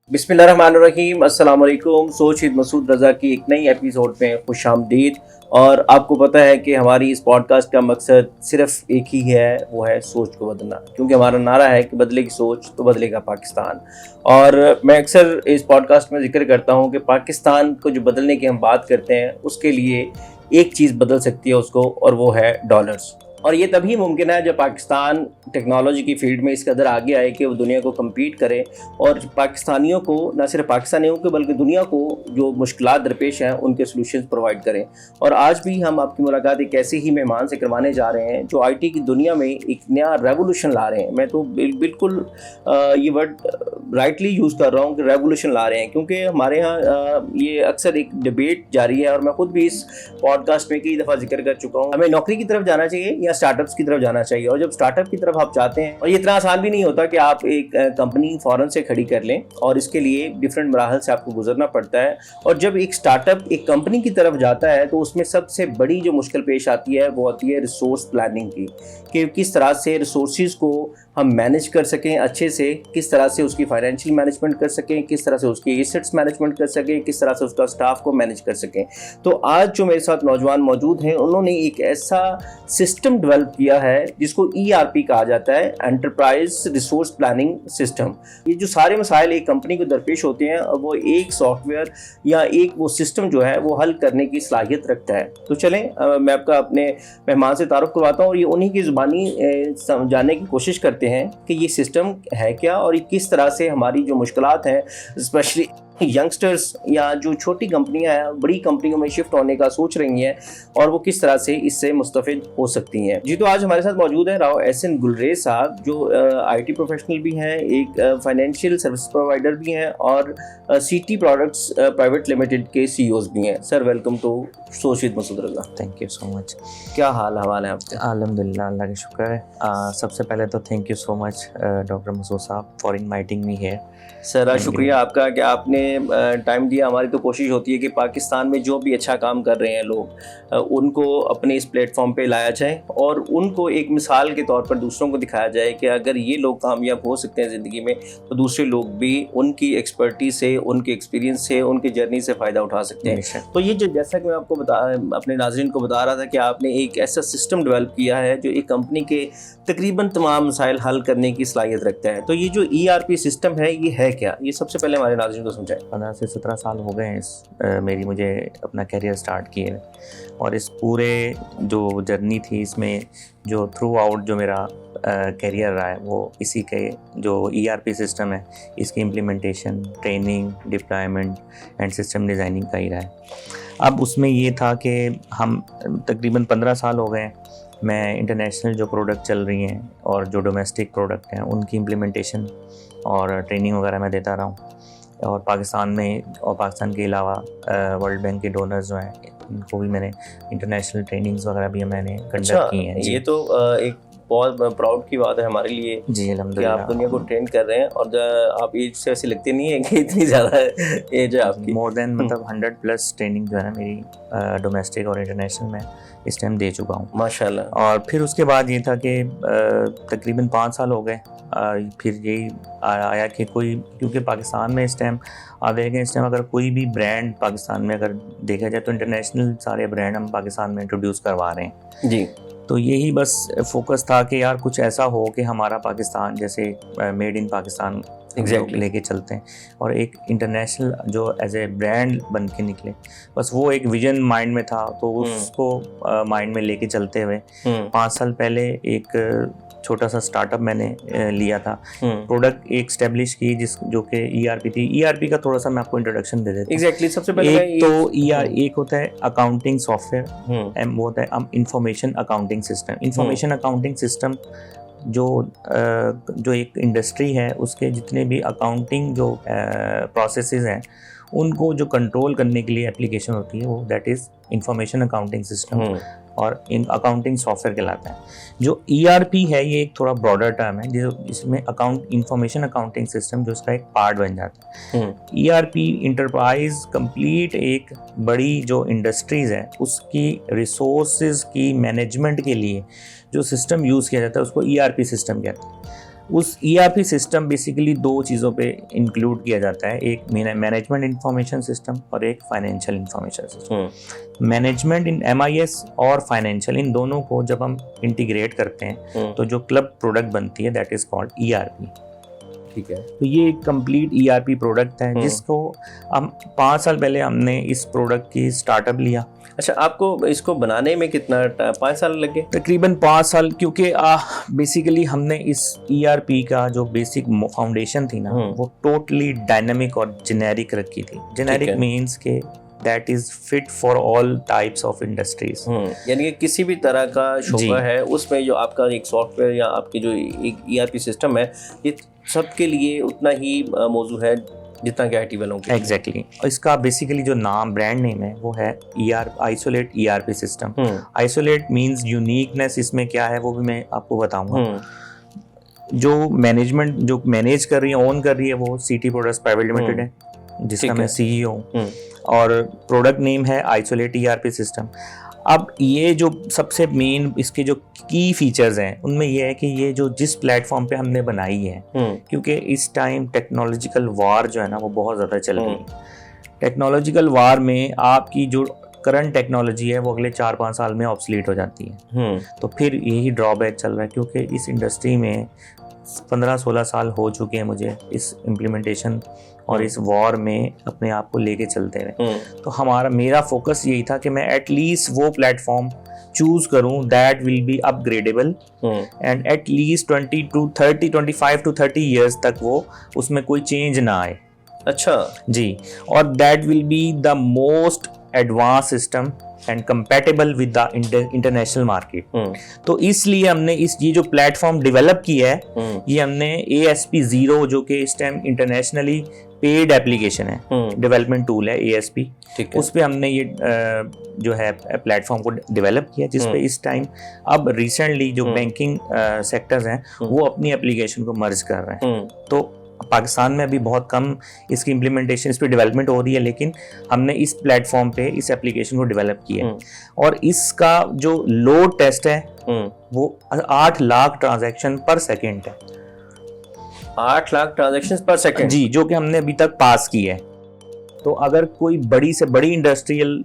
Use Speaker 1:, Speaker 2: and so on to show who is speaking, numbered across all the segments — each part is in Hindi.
Speaker 1: बिस्मिल्लाहिर्रहमानिर्रहीम, अस्सलाम वालेकुम। शहीद मसूद रज़ा की एक नई एपिसोड में खुशामदीद। और आपको पता है कि हमारी इस पॉडकास्ट का मकसद सिर्फ़ एक ही है, वो है सोच को बदलना, क्योंकि हमारा नारा है कि बदलेगी सोच तो बदलेगा पाकिस्तान। और मैं अक्सर इस पॉडकास्ट में ज़िक्र करता हूँ कि पाकिस्तान को जो बदलने की हम बात करते हैं, उसके लिए एक चीज़ बदल सकती है उसको, और वो है डॉलर्स। और ये तभी मुमकिन है जब पाकिस्तान टेक्नोलॉजी की फील्ड में इस कदर आगे आए कि वो दुनिया को कम्पीट करे, और पाकिस्तानियों को, ना सिर्फ पाकिस्तानियों को बल्कि दुनिया को जो मुश्किलात दरपेश हैं उनके सलूशंस प्रोवाइड करें। और आज भी हम आपकी मुलाकात एक ऐसे ही मेहमान से करवाने जा रहे हैं जो आईटी की दुनिया में एक नया रेवोल्यूशन ला रहे हैं। मैं तो बिल्कुल ये वर्ड राइटली यूज़ कर रहा हूँ कि रेवोल्यूशन ला रहे हैं, क्योंकि हमारे यहाँ ये अक्सर एक डिबेट जारी है, और मैं खुद भी इस पॉडकास्ट में कई दफ़ा जिक्र कर चुका हूँ, हमें नौकरी की तरफ जाना चाहिए या स्टार्टअप्स की तरफ जाना चाहिए। और जब स्टार्टअप की तरफ आप जाते हैं, और ये इतना आसान भी नहीं होता कि आप एक कंपनी फ़ौरन से खड़ी कर लें, और इसके लिए डिफरेंट मराहल से आपको गुजरना पड़ता है। और जब एक स्टार्टअप एक कंपनी की तरफ जाता है तो उसमें सबसे बड़ी जो मुश्किल पेश आती है वो आती है रिसोर्स प्लानिंग की, कि किस तरह से रिसोर्सेज को हम मैनेज कर सकें अच्छे से, किस तरह से उसकी फाइनेंशियल मैनेजमेंट कर सकें, किस तरह से उसकी एसेट्स मैनेजमेंट कर सकें, किस तरह से उसका स्टाफ को मैनेज कर सकें। तो आज जो मेरे साथ नौजवान मौजूद हैं, उन्होंने एक ऐसा सिस्टम डेवलप किया है जिसको ERP कहा जाता है, एंटरप्राइज रिसोर्स प्लानिंग सिस्टम। ये जो सारे मसाइल एक कंपनी को दरपेश होते हैं, वो एक सॉफ्टवेयर या एक वो सिस्टम जो है वो हल करने की सलाहियत रखता है। तो चलें मैं आपका अपने मेहमान से तारुफ करवाता हूँ, और ये उन्हीं की ज़ुबानी समझाने की कोशिश करते हैं कि ये सिस्टम है क्या, और ये किस तरह से हमारी जो मुश्किलात हैं, स्पेशली यंगस्टर्स या जो छोटी कंपनियां हैं बड़ी कंपनियों में शिफ्ट होने का सोच रही हैं, और वो किस तरह से इससे मुस्तफ़िद हो सकती हैं। जी, तो आज हमारे साथ मौजूद हैं राव एहसन गुलरेज साहब, जो IT प्रोफेशनल भी हैं, एक फाइनेंशियल सर्विस प्रोवाइडर भी हैं, और CT प्रोडक्ट्स प्राइवेट लिमिटेड के CEOs भी हैं। Sir, welcome to Shahid Masood Raza.
Speaker 2: Thank you so much.
Speaker 1: क्या हाल हवाल है आपके?
Speaker 2: अल्हम्दुलिल्लाह, अल्लाह का शुक्र है। सबसे पहले तो thank you so much doctor Masood साहब for inviting me here.
Speaker 1: Sir, शुक्रिया आपका कि आपने टाइम दिया। हमारी तो कोशिश होती है कि पाकिस्तान में जो भी अच्छा काम कर रहे हैं लोग, उनको अपने इस प्लेटफॉर्म पे लाया जाए, और उनको एक मिसाल के तौर पर दूसरों को दिखाया जाए कि अगर ये लोग कामयाब हो सकते हैं ज़िंदगी में, तो दूसरे लोग भी उनकी एक्सपर्टीज से, उनके एक्सपीरियंस से, उनकी जर्नी से फ़ायदा उठा सकते हैं। तो ये जो, जैसा कि मैं आपको अपने नाज़रीन को बता रहा था कि आपने एक ऐसा सिस्टम डेवलप किया है जो एक कंपनी के तकरीबन तमाम मसाइल हल करने की सलाहियत रखता है। तो ये जो ERP सिस्टम है, ये है क्या? ये सबसे पहले हमारे नाज़रीन को समझाएं।
Speaker 2: 15 से 17 साल हो गए हैं मेरी मुझे अपना कैरियर स्टार्ट किए, और इस पूरे जो जर्नी थी इसमें जो थ्रू आउट जो मेरा कैरियर रहा है वो इसी के जो ERP सिस्टम है, इसकी implementation, training, deployment and system designing का ही रहा है। अब उसमें ये था कि हम तकरीबन 15 साल हो गए, मैं इंटरनेशनल जो प्रोडक्ट चल रही हैं और जो डोमेस्टिक प्रोडक्ट हैं उनकी इम्प्लीमेंटेशन और ट्रेनिंग वगैरह मैं देता रहा हूँ। और पाकिस्तान में और पाकिस्तान के अलावा वर्ल्ड बैंक के डोनर्स जो हैं इनको भी मैंने इंटरनेशनल ट्रेनिंग्स वगैरह भी मैंने कंडक्ट की हैं।
Speaker 1: ये तो एक बहुत प्राउड की बात है हमारे लिए
Speaker 2: जी, अल्हम्दुलिल्लाह,
Speaker 1: कि आप दुनिया को ट्रेन कर रहे हैं। और आप एज से ऐसे लगते नहीं है कि इतनी ज़्यादा एज है आपकी।
Speaker 2: मोर देन मतलब 100+ ट्रेनिंग जो है ना मेरी डोमेस्टिक और इंटरनेशनल में इस टाइम दे चुका हूँ,
Speaker 1: माशाल्लाह।
Speaker 2: और फिर उसके बाद ये था कि तकरीबन 5 साल हो गए, फिर यही आया कि कोई, क्योंकि पाकिस्तान में इस टाइम आप देखें, इस टाइम अगर कोई भी ब्रांड पाकिस्तान में अगर देखा जाए तो इंटरनेशनल सारे ब्रांड हम पाकिस्तान में इंट्रोड्यूस करवा रहे हैं।
Speaker 1: जी,
Speaker 2: तो यही बस फोकस था कि यार कुछ ऐसा हो कि हमारा पाकिस्तान जैसे मेड इन पाकिस्तान
Speaker 1: एग्जैक्टली
Speaker 2: लेके चलते हैं, और एक इंटरनेशनल जो एज ए ब्रांड बन के निकले। बस वो एक विजन माइंड में था, तो उसको माइंड में लेके चलते हुए 5 साल पहले एक छोटा सा स्टार्टअप मैंने लिया था, प्रोडक्ट एक स्टैब्लिश की जो कि ERP थी। ERP का थोड़ा सा मैं आपको इंट्रोडक्शन दे देता हूँ।
Speaker 1: एग्जैक्टली सबसे पहले
Speaker 2: एक तो एक होता है अकाउंटिंग सॉफ्टवेयर, वो होता है information accounting system. Information accounting system जो एक इंडस्ट्री है, उसके जितने भी अकाउंटिंग जो प्रोसेसेस हैं उनको जो कंट्रोल करने के लिए एप्लीकेशन होती है, वो that is information accounting system, और इन अकाउंटिंग सॉफ्टवेयर कहलाता है। जो ERP है ये एक थोड़ा ब्रॉडर टर्म है, जिसमें इंफॉर्मेशन अकाउंटिंग सिस्टम जो उसका एक पार्ट बन जाता है। ERP इंटरप्राइज कंप्लीट एक बड़ी जो इंडस्ट्रीज़ है उसकी रिसोर्सेज की मैनेजमेंट के लिए जो सिस्टम यूज़ किया जाता है उसको ERP सिस्टम कहते हैं। उस ERP सिस्टम बेसिकली दो चीज़ों पे इंक्लूड किया जाता है, एक मैनेजमेंट इंफॉर्मेशन सिस्टम और एक फाइनेंशियल इंफॉर्मेशन सिस्टम। मैनेजमेंट इन MIS और फाइनेंशियल, इन दोनों को जब हम इंटीग्रेट करते हैं तो जो क्लब प्रोडक्ट बनती है दैट इज कॉल्ड ERP।
Speaker 1: ठीक है।
Speaker 2: तो ये एक कंप्लीट ERP प्रोडक्ट है जिसको हम 5 साल पहले हमने इस प्रोडक्ट की स्टार्टअप लिया।
Speaker 1: अच्छा, आपको इसको बनाने में कितना 5 साल लगे?
Speaker 2: तकरीबन 5 साल, क्योंकि बेसिकली हमने इस ERP का जो बेसिक फाउंडेशन थी ना वो टोटली डायनामिक और जेनेरिक रखी थी। जेनेरिक मीन्स के that is fit for all types of industries,
Speaker 1: यानी कि किसी भी तरह का शोबा है उसमें जो आपका एक सॉफ्टवेयर या आपके जो एक ERP सिस्टम है ये सबके लिए उतना ही मौजू है जितना कि IT वालों के।
Speaker 2: एग्जैक्टली। इसका बेसिकली जो नाम, ब्रांड नेम है वो है isolate ERP system. Isolate means uniqueness, इसमें क्या है वो भी मैं आपको बताऊंगा। जो मैनेजमेंट जो मैनेज कर रही है, ओन कर रही है, वो CT प्रोडक्ट्स प्राइवेट लिमिटेड है जिसका मैं CEO हूँ, और प्रोडक्ट नेम है आइसोलेट ERP सिस्टम। अब ये जो सबसे मेन इसके जो की फीचर्स हैं उनमें ये है कि ये जो जिस प्लेटफॉर्म पे हमने बनाई है, क्योंकि इस टाइम टेक्नोलॉजिकल वार जो है ना वो बहुत ज़्यादा चल रही है। टेक्नोलॉजिकल वार में आपकी जो करंट टेक्नोलॉजी है वो अगले 4-5 साल में ऑब्सलीट हो जाती है। तो फिर यही ड्रॉबैक चल रहा है, क्योंकि इस इंडस्ट्री में 15-16 साल हो चुके हैं मुझे इस इम्प्लीमेंटेशन और इस वॉर में अपने आप को लेके चलते हुए। तो मेरा फोकस यही था कि मैं एटलीस्ट वो प्लेटफॉर्म चूज करूं that will be upgradable and at least 25 to 30 years तक वो उसमें कोई चेंज ना आए।
Speaker 1: अच्छा
Speaker 2: जी, और that will be the most advance system and compatible with the international market. तो इसलिए हमने ये जो प्लेटफॉर्म डेवलप किया है ये हमने ASP0 जो कि इस टाइम इंटरनेशनली पेड एप्लीकेशन है, डेवलपमेंट टूल है ASP, उस पे हमने ये जो है प्लेटफॉर्म को डेवलप किया, जिस पे इस टाइम अब रिसेंटली जो बैंकिंग सेक्टर्स हैं वो अपनी एप्लीकेशन को मर्ज कर रहे हैं। तो पाकिस्तान में अभी बहुत कम इसकी इम्प्लीमेंटेशन, इस पे डेवलपमेंट हो रही है, लेकिन हमने इस प्लेटफॉर्म पे इस एप्लीकेशन को डेवलप किया है। और इसका जो लोड टेस्ट है वो 8 लाख ट्रांजैक्शन पर सेकेंड है।
Speaker 1: 8 लाख ट्रांजैक्शंस पर सेकंड?
Speaker 2: जी, जो कि हमने अभी तक पास की है। तो अगर कोई बड़ी से बड़ी इंडस्ट्रियल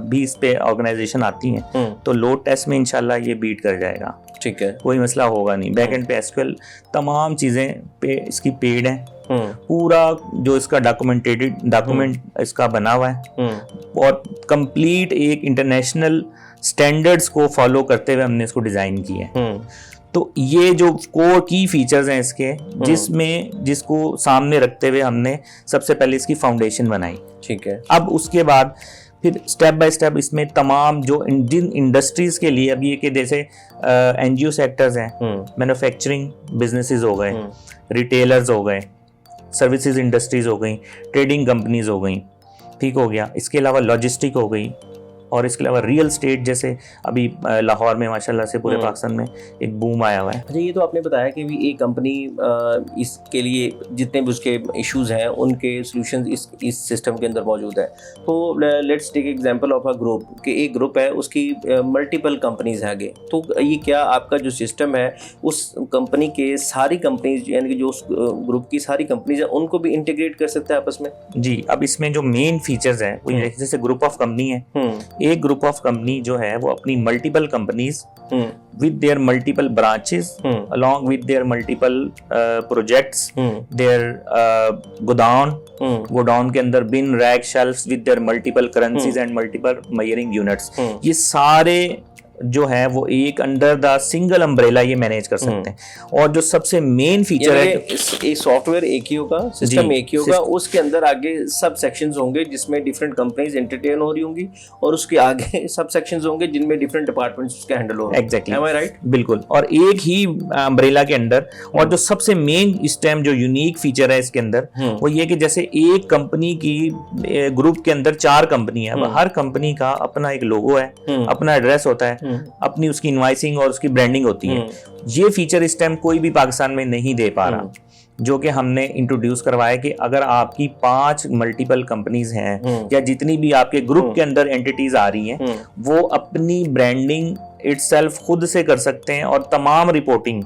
Speaker 2: भी इस पे ऑर्गेनाइजेशन आती हैं तो लोड टेस्ट में इंशाल्लाह ये बीट कर जाएगा।
Speaker 1: ठीक है,
Speaker 2: कोई मसला होगा नहीं। बैकएंड पे SQL तमाम चीज़ें पे इसकी पेड है, पूरा जो इसका डॉक्यूमेंट इसका बना हुआ है और कंप्लीट एक इंटरनेशनल स्टैंडर्ड्स को फॉलो करते हुए हमने इसको डिज़ाइन किया है। तो ये जो कोर की फीचर्स हैं इसके, जिसको सामने रखते हुए हमने सबसे पहले इसकी फाउंडेशन बनाई।
Speaker 1: ठीक है।
Speaker 2: अब उसके बाद फिर स्टेप बाय स्टेप इसमें तमाम जो जिन इंडस्ट्रीज के लिए अभी के जैसे NGO सेक्टर्स हैं, मैन्युफैक्चरिंग बिजनेसेस हो गए, रिटेलर्स हो गए, सर्विसेज इंडस्ट्रीज हो गई, ट्रेडिंग कंपनीज हो गई, ठीक हो गया। इसके अलावा लॉजिस्टिक हो गई, और इसके अलावा रियल स्टेट, जैसे अभी लाहौर में माशाल्लाह से पूरे पाकिस्तान में एक बूम आया हुआ है।
Speaker 1: अच्छा, ये तो आपने बताया कि भी एक कंपनी इसके लिए जितने भी उसके इश्यूज हैं उनके सॉल्यूशंस इस सिस्टम के अंदर मौजूद है। तो let's take example of a group कि एक ग्रुप है, उसकी मल्टीपल कंपनीज हैं आगे। तो ये क्या आपका जो सिस्टम है उस कंपनी के सारी कंपनीज यानी कि जो उस ग्रुप की सारी कंपनीज हैं उनको भी इंटीग्रेट कर सकते हैं आपस में?
Speaker 2: जी, अब इसमें जो मेन फीचर्स हैं वो जैसे ग्रुप ऑफ कंपनी है, एक ग्रुप ऑफ कंपनी जो है वो अपनी multiple companies with their multiple branches along with their multiple projects, their godown के अंदर bin rack shelfs with their multiple currencies and multiple measuring units, ये सारे जो है वो एक अंडर द सिंगल अम्ब्रेला ये मैनेज कर सकते हैं। और जो सबसे मेन फीचर है,
Speaker 1: एक सॉफ्टवेयर एक ही होगा, सिस्टम एक ही होगा, उसके अंदर आगे सब सेक्शंस होंगे जिसमें डिफरेंट कंपनीज एंटरटेन हो रही होंगी, और उसके आगे सब सेक्शंस होंगे जिनमें डिफरेंट डिपार्टमेंट्स उसके हैंडल होंगे।
Speaker 2: एग्जैक्टली,
Speaker 1: एम आई राइट?
Speaker 2: बिल्कुल, और एक ही अम्ब्रेला के अंदर। और जो सबसे मेन इस टाइम जो यूनिक फीचर है इसके अंदर वो ये कि जैसे एक कंपनी की ग्रुप के अंदर 4 कंपनी है, हर कंपनी का अपना एक लोगो है, अपना एड्रेस होता है, अपनी उसकी इनवाइसिंग और उसकी ब्रांडिंग होती है। ये फीचर इस टाइम कोई भी पाकिस्तान में नहीं दे पा रहा, जो कि हमने इंट्रोड्यूस करवाया कि अगर आपकी 5 मल्टीपल कंपनीज हैं या जितनी भी आपके ग्रुप के अंदर एंटिटीज आ रही हैं, वो अपनी ब्रांडिंग इटसेल्फ खुद से कर सकते हैं और तमाम रिपोर्टिंग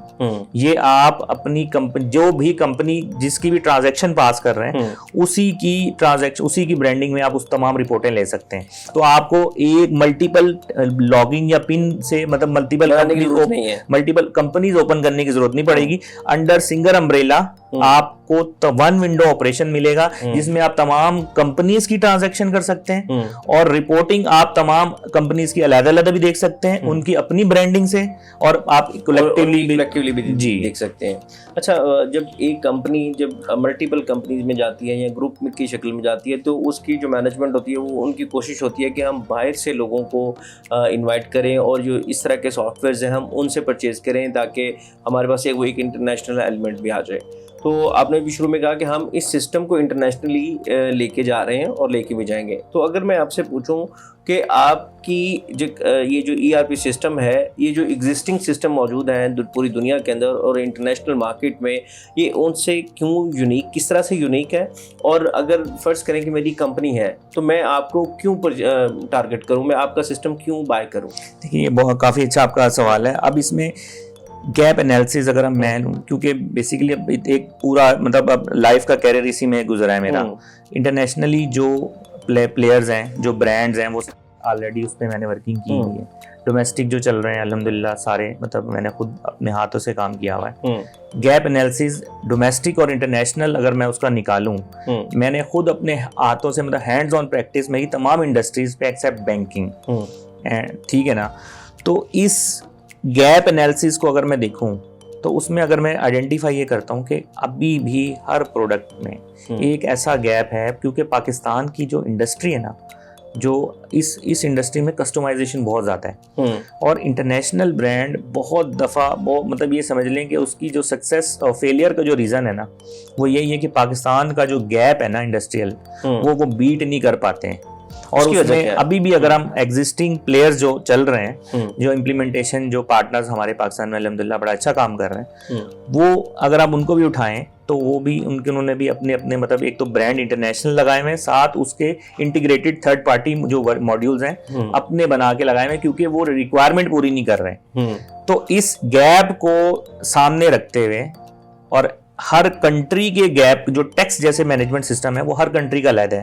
Speaker 2: ये आप अपनी कंपनी, जो भी कंपनी जिसकी भी ट्रांजैक्शन पास कर रहे हैं उसी की ब्रांडिंग में आप उस तमाम रिपोर्टें ले सकते हैं। तो आपको एक मल्टीपल लॉगिंग या पिन से मतलब मल्टीपल कंपनीज ओपन करने की जरूरत नहीं पड़ेगी। अंडर सिंगल अम्ब्रेला आपको तो वन विंडो ऑपरेशन मिलेगा जिसमें आप तमाम कंपनीज की ट्रांजैक्शन कर सकते हैं और रिपोर्टिंग आप तमाम कंपनीज की अलग-अलग भी देख सकते हैं उनकी अपनी ब्रांडिंग से, और आप
Speaker 1: कलेक्टिवली भी देख सकते हैं। अच्छा, जब एक कंपनी जब मल्टीपल कंपनीज में जाती है या ग्रुप की शक्ल में जाती है तो उसकी जो मैनेजमेंट होती है वो उनकी कोशिश होती है कि हम बाहर से लोगों को इनवाइट करें और जो इस तरह के सॉफ्टवेयर्स हैं हम उनसे परचेज करें ताकि हमारे पास एक इंटरनेशनल एलिमेंट भी आ जाए। तो आपने भी शुरू में कहा कि हम इस सिस्टम को इंटरनेशनली लेके जा रहे हैं और लेके भी जाएंगे। तो अगर मैं आपसे पूछूं कि आपकी ये जो ERP सिस्टम है, ये जो एग्जिस्टिंग सिस्टम मौजूद हैं पूरी दुनिया के अंदर और इंटरनेशनल मार्केट में, ये उनसे क्यों यूनिक, किस तरह से यूनिक है? और अगर फर्ज करें कि मेरी कंपनी है तो मैं आपको क्यों टारगेट करूँ, मैं आपका सिस्टम क्यों बाय करूँ?
Speaker 2: देखिए, ये बहुत काफ़ी अच्छा आपका सवाल है। अब इसमें गैप एनालिसिस अगर मैं लूँ, क्योंकि बेसिकली अब एक पूरा मतलब अब लाइफ का कैरियर इसी में गुजरा है मेरा। इंटरनेशनली जो प्लेयर्स हैं, जो ब्रांड्स हैं, वो ऑलरेडी उस पर मैंने वर्किंग की हुई है। डोमेस्टिक जो चल रहे हैं अल्हम्दुलिल्लाह सारे मतलब मैंने खुद अपने हाथों से काम किया हुआ है। गैप एनालिसिस डोमेस्टिक और इंटरनेशनल अगर मैं उसका निकालूं, मैंने खुद अपने हाथों से मतलब हैंड्स ऑन प्रैक्टिस में ही तमाम इंडस्ट्रीज पे एक्सेप्ट बैंकिंग, ठीक है ना। तो इस गैप एनालिसिस को अगर मैं देखूं तो उसमें अगर मैं आइडेंटिफाई ये करता हूं कि अभी भी हर प्रोडक्ट में एक ऐसा गैप है, क्योंकि पाकिस्तान की जो इंडस्ट्री है ना, जो इस इंडस्ट्री में कस्टमाइजेशन बहुत ज़्यादा है और इंटरनेशनल ब्रांड बहुत दफ़ा मतलब ये समझ लें कि उसकी जो सक्सेस और फेलियर का जो रीज़न है ना, वो यही है कि पाकिस्तान का जो गैप है ना इंडस्ट्रियल, वो बीट नहीं कर पाते हैं। और उसमें अभी भी अगर हम एग्जिस्टिंग प्लेयर्स जो चल रहे हैं, जो इम्प्लीमेंटेशन जो पार्टनर्स हमारे पाकिस्तान में अल्हम्दुलिल्लाह बड़ा अच्छा काम कर रहे हैं, वो अगर आप उनको भी उठाएं तो वो भी उन्होंने भी अपने मतलब एक तो ब्रांड इंटरनेशनल लगाए हुए हैं, साथ उसके इंटीग्रेटेड थर्ड पार्टी जो मॉड्यूल्स हैं अपने बना के लगाए हुए हैं, क्योंकि वो रिक्वायरमेंट पूरी नहीं कर रहे हैं। तो इस गैप को सामने रखते हुए और हर कंट्री के गैप जो टैक्स जैसे मैनेजमेंट सिस्टम है वो हर कंट्री का अलग है,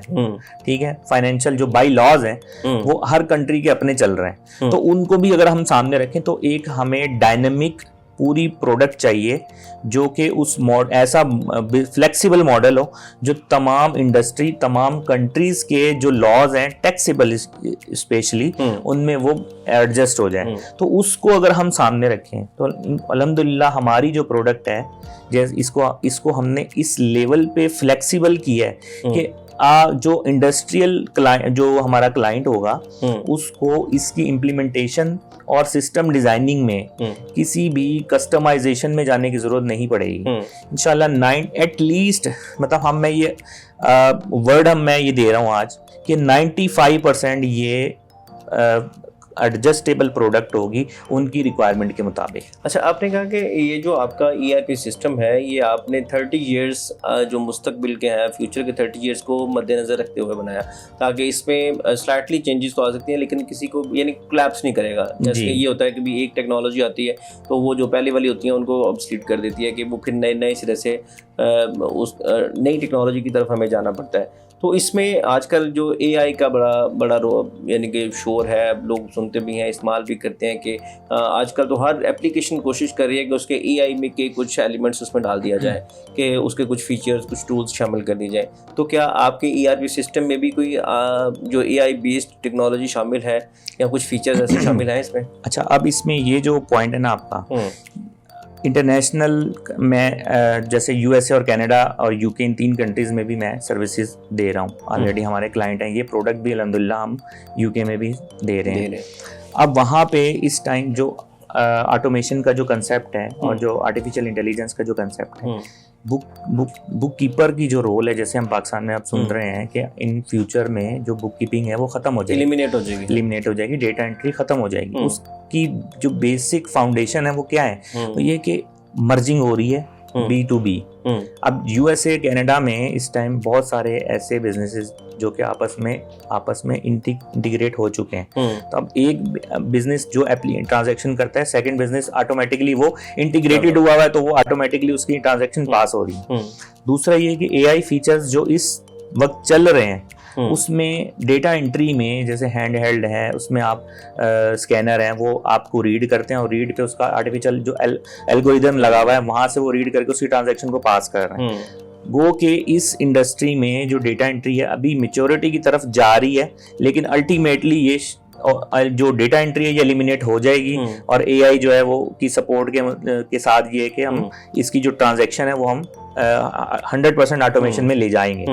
Speaker 2: ठीक है। फाइनेंशियल जो बाई लॉज हैं वो हर कंट्री के अपने चल रहे हैं, तो उनको भी अगर हम सामने रखें तो एक हमें डायनेमिक पूरी प्रोडक्ट चाहिए जो कि उस ऐसा फ्लेक्सिबल मॉडल हो जो तमाम इंडस्ट्री, तमाम कंट्रीज के जो लॉज हैं टैक्सेबल स्पेशली उनमें वो एडजस्ट हो जाए। तो उसको अगर हम सामने रखें तो अल्हम्दुलिल्लाह हमारी जो प्रोडक्ट है, जैसे इसको हमने इस लेवल पे फ्लेक्सिबल किया है कि जो इंडस्ट्रियल क्लाइंट जो हमारा क्लाइंट होगा उसको इसकी इम्प्लीमेंटेशन और सिस्टम डिजाइनिंग में किसी भी कस्टमाइजेशन में जाने की जरूरत नहीं पड़ेगी इंशाल्लाह। एटलीस्ट मतलब मैं ये दे रहा हूँ आज कि 95% ये एडजस्टेबल प्रोडक्ट होगी उनकी रिक्वायरमेंट के मुताबिक।
Speaker 1: अच्छा, आपने कहा कि ये जो आपका ERP सिस्टम है ये आपने 30 इयर्स जो मुस्तकबिल के हैं, फ्यूचर के 30 इयर्स को मद्देनज़र रखते हुए बनाया ताकि इसमें स्लाइटली चेंजेस तो आ सकती हैं लेकिन किसी को यानी कोलैप्स नहीं करेगा। जैसे ये होता है कि भी एक टेक्नोलॉजी आती है तो वो जो पहले वाली होती है उनको ऑब्सलीट कर देती है कि वो फिर नए सिरे से उस नई टेक्नोलॉजी की तरफ हमें जाना पड़ता है। तो इसमें आजकल जो AI का बड़ा यानी कि शोर है, लोग सुनते भी हैं, इस्तेमाल भी करते हैं कि आजकल तो हर एप्लीकेशन कोशिश कर रही है कि उसके AI में के कुछ एलिमेंट्स उसमें डाल दिया जाए, कि उसके कुछ फीचर्स, कुछ टूल्स शामिल कर दी जाए। तो क्या आपके ERP सिस्टम में भी कोई जो AI बेस्ड टेक्नोलॉजी शामिल है या कुछ फीचर्स ऐसे शामिल हैं इसमें?
Speaker 2: अच्छा, अब इसमें ये जो पॉइंट है ना आपका, इंटरनेशनल में जैसे USA और कनाडा और UK इन 3 कंट्रीज़ में भी मैं सर्विसेज दे रहा हूँ। ऑलरेडी हमारे क्लाइंट हैं, ये प्रोडक्ट भी अल्हम्दुलिल्लाह हम UK में भी दे रहे हैं। अब वहाँ पे इस टाइम जो ऑटोमेशन का जो कंसेप्ट है और जो आर्टिफिशियल इंटेलिजेंस का जो कंसेप्ट है, बुक कीपर की जो रोल है, जैसे हम पाकिस्तान में आप सुन रहे हैं कि इन फ्यूचर में जो बुक कीपिंग है वो ख़त्म हो जाएगी, एलिमिनेट हो जाएगी, डेटा एंट्री ख़त्म हो जाएगी। उसकी जो बेसिक फाउंडेशन है वो क्या है, तो ये कि मर्जिंग हो रही है, B2B। अब यूएसए कनाडा में इस टाइम बहुत सारे ऐसे बिजनेसेस जो कि आपस में इंटीग्रेट हो चुके हैं। तो अब एक बिजनेस जो ट्रांजैक्शन करता है, सेकंड बिजनेस ऑटोमेटिकली वो इंटीग्रेटेड हुआ है, तो वो ऑटोमेटिकली उसकी ट्रांजैक्शन पास हो रही है। दूसरा ये कि एआई फीचर्स जो इस वक्त चल रहे हैं उसमें डेटा एंट्री में जैसे हैंड हेल्ड है, उसमें आप स्कैनर है, वो आपको रीड करते हैं और रीड पे उसका आर्टिफिशियल जो एल्गोरिदम लगा हुआ है वहां से वो रीड करके उसकी ट्रांजैक्शन को पास कर रहे हैं। गो के इस इंडस्ट्री में जो डेटा एंट्री है अभी मैच्योरिटी की तरफ जा रही है, लेकिन अल्टीमेटली ये जो डेटा एंट्री है ये एलिमिनेट हो जाएगी और एआई जो है वो की सपोर्ट के साथ ये है कि हम इसकी जो ट्रांजैक्शन है वो हम 100% ऑटोमेशन में ले जाएंगे।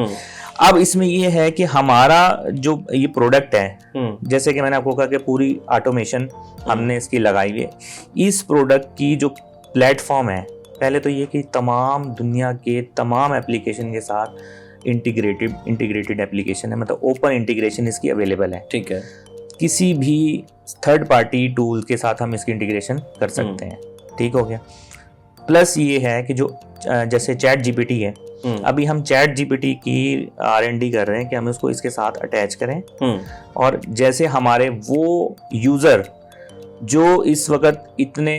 Speaker 2: अब इसमें ये है कि हमारा जो ये प्रोडक्ट है, जैसे कि मैंने आपको कहा कि पूरी ऑटोमेशन हमने इसकी लगाई हुई है। इस प्रोडक्ट की जो प्लेटफॉर्म है, पहले तो ये कि तमाम दुनिया के तमाम एप्लीकेशन के साथ इंटीग्रेटेड एप्लीकेशन है, मतलब ओपन इंटीग्रेशन इसकी अवेलेबल है।
Speaker 1: ठीक है,
Speaker 2: किसी भी थर्ड पार्टी टूल के साथ हम इसकी इंटीग्रेशन कर सकते हैं। ठीक हो गया। प्लस ये है कि जो जैसे चैट जीपीटी है, अभी हम चैट जीपीटी की R&D कर रहे हैं कि हम उसको इसके साथ अटैच करें और जैसे हमारे वो यूजर जो इस वक्त इतने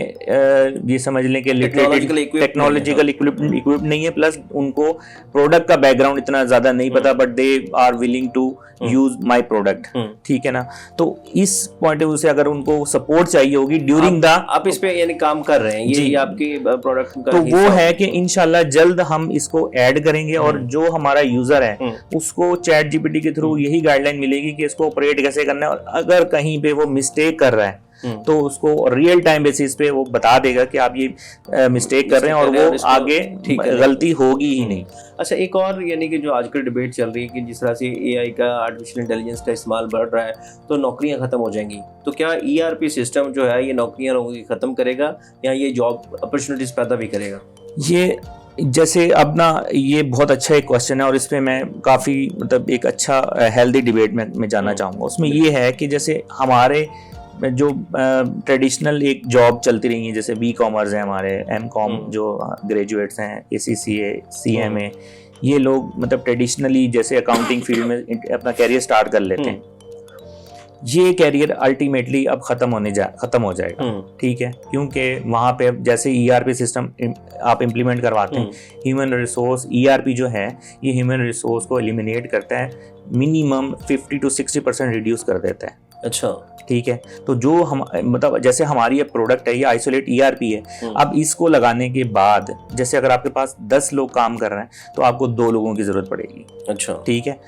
Speaker 2: ये समझ लें कि टेक्नोलॉजिकल इक्विप्ड नहीं है, प्लस उनको प्रोडक्ट का बैकग्राउंड इतना ज्यादा नहीं पता, but they are willing to use my product. ठीक है ना। तो इस पॉइंट ऑफ व्यू से अगर उनको सपोर्ट चाहिए होगी ड्यूरिंग द, आप
Speaker 1: इस पे यानी काम कर रहे हैं, ये आपके प्रोडक्ट का
Speaker 2: तो वो है कि इंशाल्लाह जल्द हम इसको ऐड करेंगे और जो हमारा यूजर है उसको चैट जीपीटी के थ्रू यही गाइडलाइन मिलेगी कि इसको ऑपरेट कैसे करना है, और अगर कहीं पे वो मिस्टेक कर रहा है तो उसको रियल टाइम बेसिस पे वो बता देगा कि आप ये मिस्टेक कर रहे हैं और वो आगे गलती होगी ही नहीं।
Speaker 1: अच्छा, एक और यानी कि जो आजकल डिबेट चल रही है कि जिस तरह से एआई का, आर्टिफिशियल इंटेलिजेंस का इस्तेमाल बढ़ रहा है तो नौकरियां खत्म हो जाएंगी, तो क्या ईआरपी सिस्टम जो है ये नौकरियां लोगों की खत्म करेगा या ये जॉब अपॉर्चुनिटीज पैदा भी करेगा?
Speaker 2: ये जैसे अब ना ये बहुत अच्छा एक क्वेश्चन है और इस पे मैं काफ़ी मतलब एक अच्छा हेल्दी डिबेट में जाना चाहूँगा। उसमें ये है कि जैसे हमारे जो ट्रेडिशनल एक जॉब चलती रही है, जैसे बी कॉमर्स है, हमारे एम.कॉम जो ग्रेजुएट्स हैं, ACCA, CMA, ये लोग मतलब ट्रेडिशनली जैसे अकाउंटिंग फील्ड में अपना कैरियर स्टार्ट कर लेते हैं। ये कैरियर अल्टीमेटली अब खत्म हो जाएगा। ठीक है, क्योंकि वहाँ पे जैसे ERP सिस्टम आप इम्प्लीमेंट करवाते हैं, ह्यूमन रिसोर्स ERP जो है ये ह्यूमन रिसोर्स को एलिमिनेट करता है, मिनिमम 50 to 60% रिड्यूस कर देता है।
Speaker 1: अच्छा,
Speaker 2: ठीक है। तो जो हम मतलब जैसे हमारी ये प्रोडक्ट है, ये आइसोलेट ERP है। अब इसको लगाने के बाद जैसे अगर आपके पास 10 लोग काम कर रहे हैं तो आपको 2 लोगों की जरूरत पड़ेगी।
Speaker 1: अच्छा,
Speaker 2: ठीक है।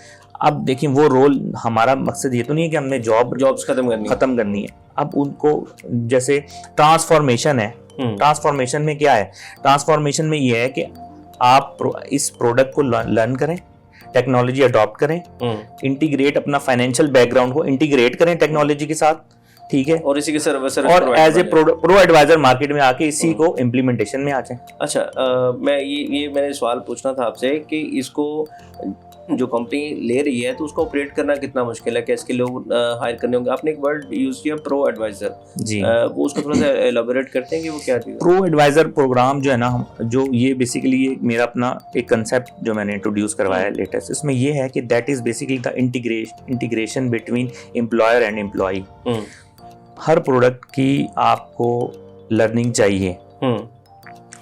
Speaker 2: अब देखिए वो रोल, हमारा मकसद ये तो नहीं है कि हमने जॉब्स खत्म करनी है। अब उनको जैसे ट्रांसफॉर्मेशन है, ट्रांसफॉर्मेशन में क्या है, ट्रांसफॉर्मेशन में ये है कि आप इस प्रोडक्ट को लर्न करें, टेक्नोलॉजी अडॉप्ट करें, इंटीग्रेट अपना फाइनेंशियल बैकग्राउंड को इंटीग्रेट करें टेक्नोलॉजी के साथ। ठीक है,
Speaker 1: और इसी के सर्विस
Speaker 2: और as a pro advisor market में आके इसी को इम्प्लीमेंटेशन में आ जाए।
Speaker 1: अच्छा, मैं ये मैंने सवाल पूछना था आपसे कि इसको जो कंपनी ले रही है तो उसको ऑपरेट करना कितना मुश्किल है, क्या इसके लोग हायर करने होंगे? आपने एक वर्ड यूज किया प्रो एडवाइजर जी, वो उसको थोड़ा सा एलाबोरेट करते हैं कि वो क्या चीज़ है?
Speaker 2: प्रो एडवाइजर प्रोग्राम जो है ना, जो ये बेसिकली ये मेरा अपना एक कंसेप्ट जो मैंने इंट्रोड्यूस करवाया है लेटेस्ट, इसमें ये है कि that is basically the integration between employer and employee. Her product की आपको लर्निंग चाहिए,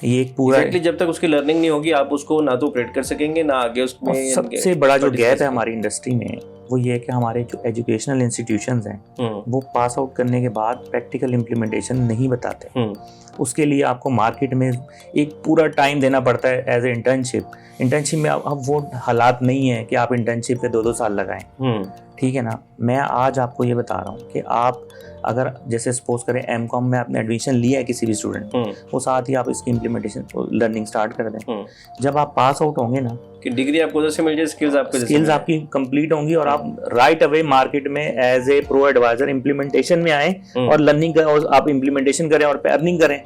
Speaker 2: ये एक पूरा
Speaker 1: जब तक उसकी लर्निंग नहीं होगी आप उसको ना तो ऑपरेट कर सकेंगे ना आगे उसमें।
Speaker 2: सबसे बड़ा जो गैप है हमारी इंडस्ट्री में वो ये है कि हमारे जो एजुकेशनल इंस्टीट्यूशंस हैं वो पास आउट करने के बाद प्रैक्टिकल इम्प्लीमेंटेशन नहीं बताते। उसके लिए आपको मार्केट में एक पूरा टाइम देना पड़ता है एज ए इंटर्नशिप में। अब वो हालात नहीं है कि आप इंटर्नशिप पे 2-2 साल लगाएं। ठीक है ना। मैं आज आपको ये बता रहा हूँ कि आप अगर जैसे सपोज करें M.Com में आपने एडमिशन लिया है किसी भी स्टूडेंट, वो साथ ही आप इसकी इम्प्लीमेंटेशन लर्निंग स्टार्ट कर दें। जब आप पास आउट होंगे ना, कि
Speaker 1: डिग्री आपको उधर से मिल जाए,
Speaker 2: स्किल्स आपकी कंप्लीट होंगी और आप राइट अवे मार्केट में as a pro advisor implementation में आए और लर्निंग करें और आप इम्प्लीमेंटेशन करें और अर्निंग करें,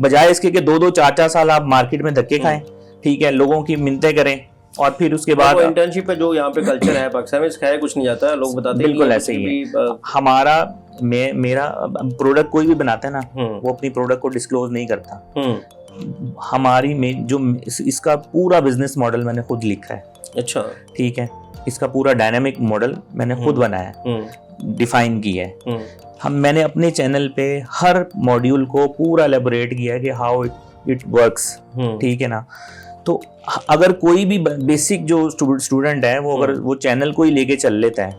Speaker 2: बजाय इसके कि 2-2, 4-4 साल आप मार्केट में धक्के खाएं। ठीक है, लोगों की मिन्नतें करें और फिर उसके बाद
Speaker 1: इंटर्नशिप पे जो यहाँ पे कल्चर है पाकिस्तान में, सिखाया कुछ नहीं जाता, लोग बताते हैं
Speaker 2: बिल्कुल ऐसे ही है। हमारा मेरा प्रोडक्ट कोई भी बनाता है ना, वो अपनी प्रोडक्ट को डिस्क्लोज नहीं करता। हमारी में जो इसका पूरा बिजनेस मॉडल मैंने खुद लिखा है।
Speaker 1: अच्छा,
Speaker 2: ठीक है, इसका पूरा डायनामिक मॉडल मैंने खुद बनाया है, डिफाइन किया है। मैंने अपने चैनल पे हर मॉड्यूल को पूरा एलेबोरेट किया है कि हाउ इट वर्क्स। ठीक है ना, तो अगर कोई भी बेसिक जो स्टूडेंट है वो अगर वो चैनल को ही लेके चल लेता है,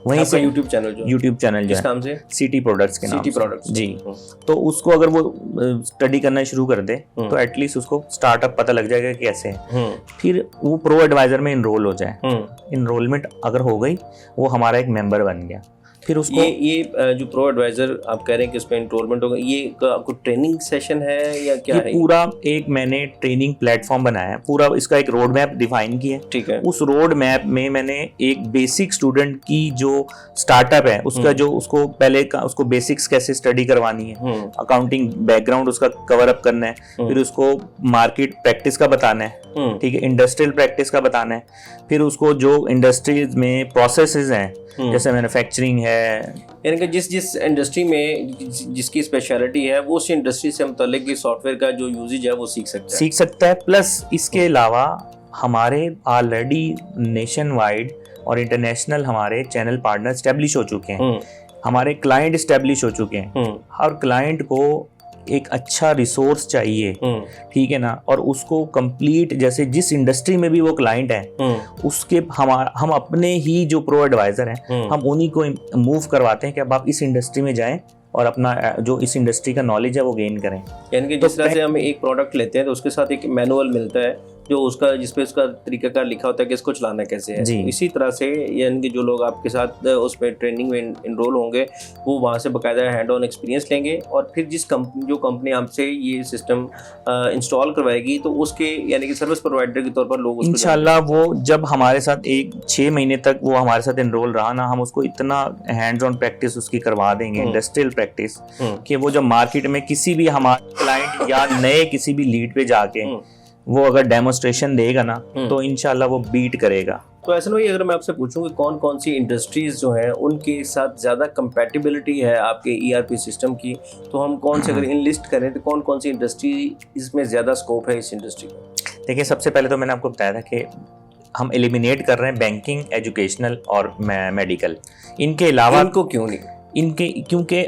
Speaker 2: वहीं से
Speaker 1: यूट्यूब चैनल जो
Speaker 2: किस नाम से, सिटी प्रोडक्ट्स के नाम
Speaker 1: सिटी प्रोडक्ट्स
Speaker 2: जी, तो उसको अगर वो स्टडी करना शुरू कर दे तो एटलीस्ट उसको स्टार्टअप पता लग जाएगा कि कैसे है। फिर वो प्रो एडवाइजर में इनरोल हो जाए, इनरोलमेंट अगर हो गई वो हमारा एक मेंबर बन गया। फिर उसको
Speaker 1: ये जो प्रो एडवाइजर आप कह रहे हैं कि इसमें एनरोलमेंट होगा, ये आपको ट्रेनिंग सेशन है या क्या है?
Speaker 2: पूरा एक मैंने ट्रेनिंग प्लेटफॉर्म बनाया है, पूरा इसका एक रोड मैप डिफाइन किया है।
Speaker 1: ठीक है,
Speaker 2: उस रोड मैप में मैंने एक बेसिक स्टूडेंट की जो स्टार्टअप है उसका जो उसको पहले का उसको बेसिक्स कैसे स्टडी करवानी है, अकाउंटिंग बैकग्राउंड उसका कवर अप करना है, फिर उसको मार्केट प्रैक्टिस का बताना है, ठीक है, इंडस्ट्रियल प्रैक्टिस का बताना है, फिर उसको जो इंडस्ट्रीज में प्रोसेसेस हैं जैसे मैन्युफैक्चरिंग है,
Speaker 1: यानी कि जिस इंडस्ट्री में जिसकी स्पेशलिटी है वो उस इंडस्ट्री से मुताल्लिक सॉफ्टवेयर का जो यूजेज है वो सीख सकता है।
Speaker 2: प्लस इसके अलावा हमारे ऑलरेडी नेशन वाइड और इंटरनेशनल हमारे चैनल पार्टनर एस्टेब्लिश हो चुके हैं, हमारे क्लाइंट एस्टेब्लिश हो चुके हैं। हर क्लाइंट को एक अच्छा रिसोर्स चाहिए, ठीक है ना, और उसको कंप्लीट जैसे जिस इंडस्ट्री में भी वो क्लाइंट है उसके हम अपने ही जो प्रो एडवाइजर हैं हम उन्हीं को मूव करवाते हैं कि अब आप इस इंडस्ट्री में जाएं और अपना जो इस इंडस्ट्री का नॉलेज है वो गेन करें।
Speaker 1: यानी कि जिस तरह से हम एक प्रोडक्ट लेते हैं तो उसके साथ एक मैनुअल मिलता है जो उसका जिसपे उसका तरीकाकार लिखा होता है कि इसको चलाना कैसे है। इसी तरह से यानी कि जो लोग आपके साथ उसमें ट्रेनिंग में इनरोल होंगे वो वहाँ से बाकायदा हैंड ऑन एक्सपीरियंस लेंगे और फिर जो कंपनी आपसे ये सिस्टम इंस्टॉल करवाएगी तो उसके यानी कि सर्विस प्रोवाइडर के तौर पर लोग
Speaker 2: इंशाल्लाह वो जब हमारे साथ 6 महीने तक वो हमारे साथ इनरोल रहा ना, हम उसको इतना हैंड्स ऑन प्रैक्टिस उसकी करवा देंगे, इंडस्ट्रियल प्रैक्टिस, कि वो जब मार्केट में किसी भी हमारे क्लाइंट या नए किसी भी लीड पे जाके वो अगर डेमोस्ट्रेशन देगा ना तो इंशाल्लाह वो बीट करेगा।
Speaker 1: तो ऐसा नहीं, अगर मैं आपसे पूछूं कि कौन कौन सी इंडस्ट्रीज जो हैं उनके साथ ज़्यादा कंपैटिबिलिटी है आपके ईआरपी सिस्टम की, तो हम कौन से अगर इनलिस्ट करें तो कौन कौन सी इंडस्ट्री इसमें ज़्यादा स्कोप है इस इंडस्ट्री का?
Speaker 2: देखिए, सबसे पहले तो मैंने आपको बताया था कि हम एलिमिनेट कर रहे हैं बैंकिंग, एजुकेशनल और मेडिकल। इनके अलावा
Speaker 1: इनको क्यों नहीं?
Speaker 2: क्योंकि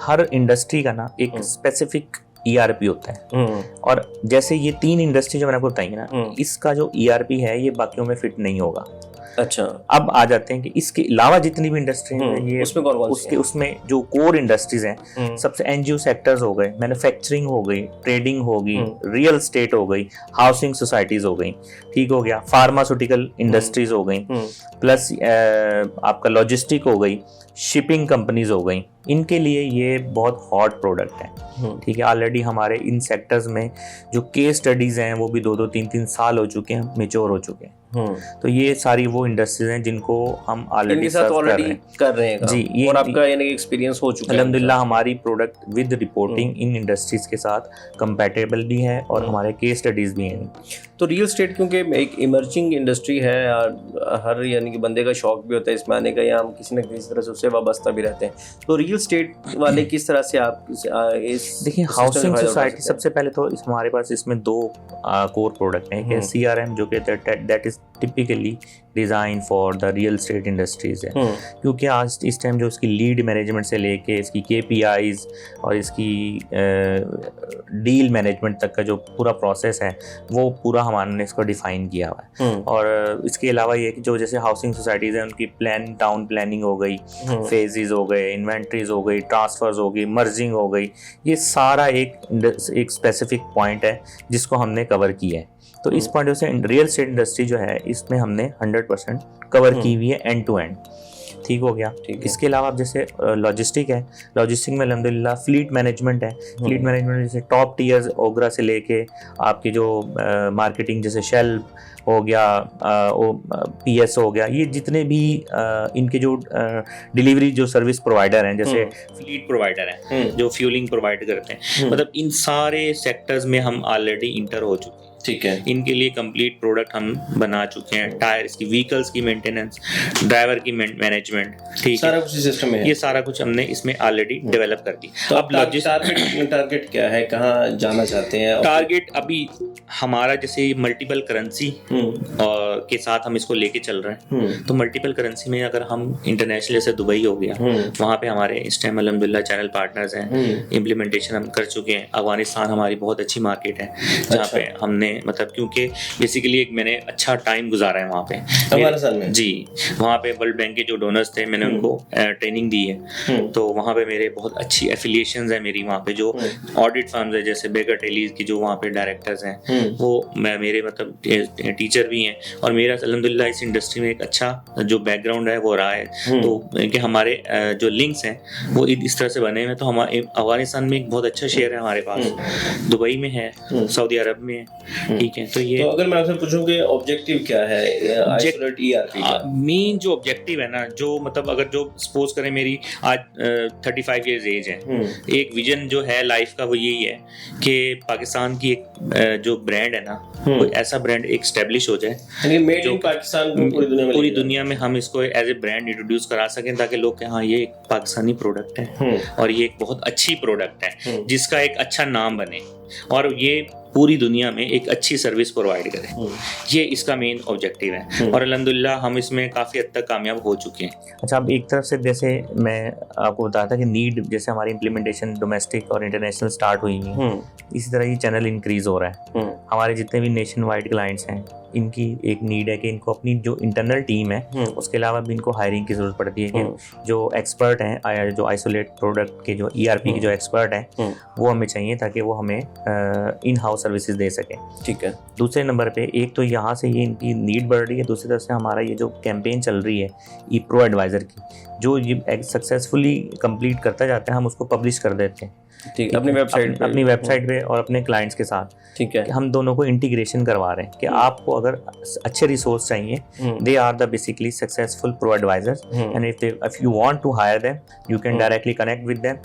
Speaker 2: हर इंडस्ट्री का ना एक स्पेसिफिक ईआरपी होता है, और जैसे ये 3 इंडस्ट्री जो मैंने आपको बताई ना, इसका जो ईआरपी है ये बाकियों में फिट नहीं होगा।
Speaker 1: अच्छा,
Speaker 2: अब आ जाते हैं कि इसके अलावा जितनी भी इंडस्ट्री है ये
Speaker 1: उसमें कौन
Speaker 2: उसमें जो कोर इंडस्ट्रीज हैं, सबसे एनजीओ सेक्टर्स हो गए, मैन्युफैक्चरिंग हो गई, ट्रेडिंग होगी, रियल एस्टेट हो गई, हाउसिंग सोसाइटीज हो गई, ठीक हो गया, फार्मास्यूटिकल इंडस्ट्रीज हो गई, प्लस आपका लॉजिस्टिक हो गई, शिपिंग कंपनीज हो गई। इनके लिए ये बहुत हॉट प्रोडक्ट है, ठीक है। ऑलरेडी हमारे इन सेक्टर्स में जो केस स्टडीज हैं वो भी 2-2, 3-3 साल हो चुके हैं, मेच्योर हो चुके हैं। तो ये सारी वो इंडस्ट्रीज हैं जिनको हम ऑलरेडी
Speaker 1: कर रहे हैं
Speaker 2: जी। ये
Speaker 1: और आपका यानी एक्सपीरियंस हो चुका है
Speaker 2: अल्हम्दुलिल्लाह। हमारी product with reporting in industries के साथ कंपैटिबल भी है और हमारे केस स्टडीज भी हैं।
Speaker 1: तो रियल एस्टेट क्योंकि एक इमर्जिंग इंडस्ट्री है और हर यानी कि बंदे का शौक भी होता है इसमें आने का, या हम किसी न किसी तरह से उससे वाबस्ता भी रहते हैं, तो रियल एस्टेट वाले किस तरह से आप इस
Speaker 2: देखिए, हाउसिंग सोसाइटी सबसे पहले तो हमारे पास इसमें 2 कोर प्रोडक्ट हैं। एक है CRM जो कि that is typically design for the real estate industries है, क्योंकि आज इस टाइम जो इसकी लीड मैनेजमेंट से लेके इसकी KPIs और इसकी डील मैनेजमेंट तक का जो पूरा प्रोसेस है वो पूरा हमारे इसको डिफाइन किया हुआ है। और इसके अलावा ये कि जो जैसे हाउसिंग सोसाइटीज़ हैं उनकी टाउन प्लानिंग हो गई, फेजेस हो गए, इन्वेंट्रीज हो गई, ट्रांसफर्स हो गई, मर्जिंग हो गई, ये सारा एक स्पेसिफिक पॉइंट है जिसको हमने कवर किया है। तो इस पॉइंट से रियल एस्टेट इंडस्ट्री जो है इसमें हमने 100% कवर की हुई है एंड टू एंड, ठीक हो गया। इसके अलावा आप जैसे लॉजिस्टिक है, लॉजिस्टिक में अल्हम्दुलिल्लाह फ्लीट मैनेजमेंट है। फ्लीट मैनेजमेंट जैसे टॉप टीयर्स ओगरा से लेके आपकी जो मार्केटिंग जैसे शेल हो गया, PS हो गया, ये जितने भी इनके जो डिलीवरी जो सर्विस प्रोवाइडर हैं, जैसे फ्लीट प्रोवाइडर हैं जो फ्यूलिंग प्रोवाइड करते हैं, मतलब इन सारे सेक्टर्स में हम ऑलरेडी इंटर हो चुके हैं।
Speaker 1: ठीक है।
Speaker 2: इनके लिए कंप्लीट प्रोडक्ट हम बना चुके हैं, टायर्स की, व्हीकल्स की मेंटेनेंस, ड्राइवर की मैनेजमेंट, ठीक
Speaker 1: सारा
Speaker 2: है,
Speaker 1: कुछ सिस्टम में है।
Speaker 2: ये सारा कुछ हमने इसमें ऑलरेडी डेवलप कर दी।
Speaker 1: तो
Speaker 2: अब
Speaker 1: टारगेट क्या है, कहाँ जाना चाहते हैं?
Speaker 2: टारगेट अभी हमारा जैसे मल्टीपल करेंसी के साथ हम इसको लेके चल रहे हैं, तो मल्टीपल करेंसी में अगर हम इंटरनेशनल जैसे दुबई हो गया, वहाँ पे हमारे इस टाइम अल्हम्दुलिल्लाह चैनल पार्टनर्स हैं, इम्प्लीमेंटेशन हम कर चुके हैं। अफगानिस्तान हमारी बहुत अच्छी मार्केट है जहाँ पे हमने मतलब क्योंकि बेसिकली एक मैंने अच्छा टाइम गुजारा है वहाँ पे
Speaker 1: अफगानिस्तान में।
Speaker 2: जी, वहाँ पे वर्ल्ड बैंक के जो डोनर्स थे मैंने उनको ट्रेनिंग दी है, तो वहाँ पे मेरे बहुत अच्छी एफिलिएशंस है मेरी वहाँ पे, जो ऑडिट फर्म्स है जैसे बेकर टेलीज की जो वहाँ पे डायरेक्टर्स हैं वो मेरे मतलब टीचर भी हैं, और मेरा अल्हम्दुलिल्लाह इस इंडस्ट्री में एक अच्छा जो बैकग्राउंड है वो रहा है। तो कि हमारे जो लिंक्स हैं वो इस तरह से बने हुए, तो हमारे अफगानिस्तान में एक बहुत अच्छा शेयर है हमारे पास, दुबई में है, सऊदी अरब में है, ठीक है। तो ये
Speaker 1: तो अगर मैं आपसे पूछूं कि ऑब्जेक्टिव क्या है आइसोलेट ईआरपी का?
Speaker 2: मेन जो ऑब्जेक्टिव है ना, जो मतलब अगर जो सपोज करें मेरी आज 35 इयर्स एज है, एक विजन जो है लाइफ का वो यही है कि पाकिस्तान की एक जो ब्रांड है ना, कोई ऐसा ब्रांड एक स्टैब्लिश हो जाए,
Speaker 1: यानी मेड इन पाकिस्तान को पूरी दुनिया में
Speaker 2: हम इसको एज ए ब्रांड इंट्रोड्यूस करा सकें, ताकि लोग कहें हाँ ये एक पाकिस्तानी प्रोडक्ट है और ये एक बहुत अच्छी प्रोडक्ट है जिसका एक अच्छा नाम बने और ये पूरी दुनिया में एक अच्छी सर्विस प्रोवाइड करें। ये इसका मेन ऑब्जेक्टिव है और अल्हम्दुलिल्लाह हम इसमें काफ़ी हद तक कामयाब हो चुके हैं।
Speaker 3: अच्छा, अब एक तरफ से जैसे मैं आपको बताया था कि नीड, जैसे हमारी इम्प्लीमेंटेशन डोमेस्टिक और इंटरनेशनल स्टार्ट हुई है, इसी तरह ये चैनल इंक्रीज हो रहा है। हमारे जितने भी नेशन वाइड क्लाइंट्स हैं, इनकी एक नीड है कि इनको अपनी जो इंटरनल टीम है उसके अलावा भी इनको हायरिंग की जरूरत पड़ती है कि जो एक्सपर्ट हैं, जो आइसोलेट प्रोडक्ट के जो ईआरपी के जो एक्सपर्ट हैं वो हमें चाहिए ताकि वो हमें इन हाउस सर्विसेज दे सकें।
Speaker 1: ठीक है।
Speaker 3: दूसरे नंबर पे एक तो यहाँ से ये इनकी नीड बढ़ रही है, दूसरी तरफ से हमारा ये जो कैंपेन चल रही है ई प्रो एडवाइज़र की, जो ये सक्सेसफुली कंप्लीट करता जाता है हम उसको पब्लिश कर देते हैं,
Speaker 1: ठीक, अपनी वेबसाइट
Speaker 3: पे और अपने क्लाइंट्स के साथ।
Speaker 1: ठीक है।
Speaker 3: हम दोनों को इंटीग्रेशन करवा रहे हैं कि आपको अगर अच्छे रिसोर्स चाहिए, they are the basically successful pro advisors and if you want to hire them you can directly connect with them,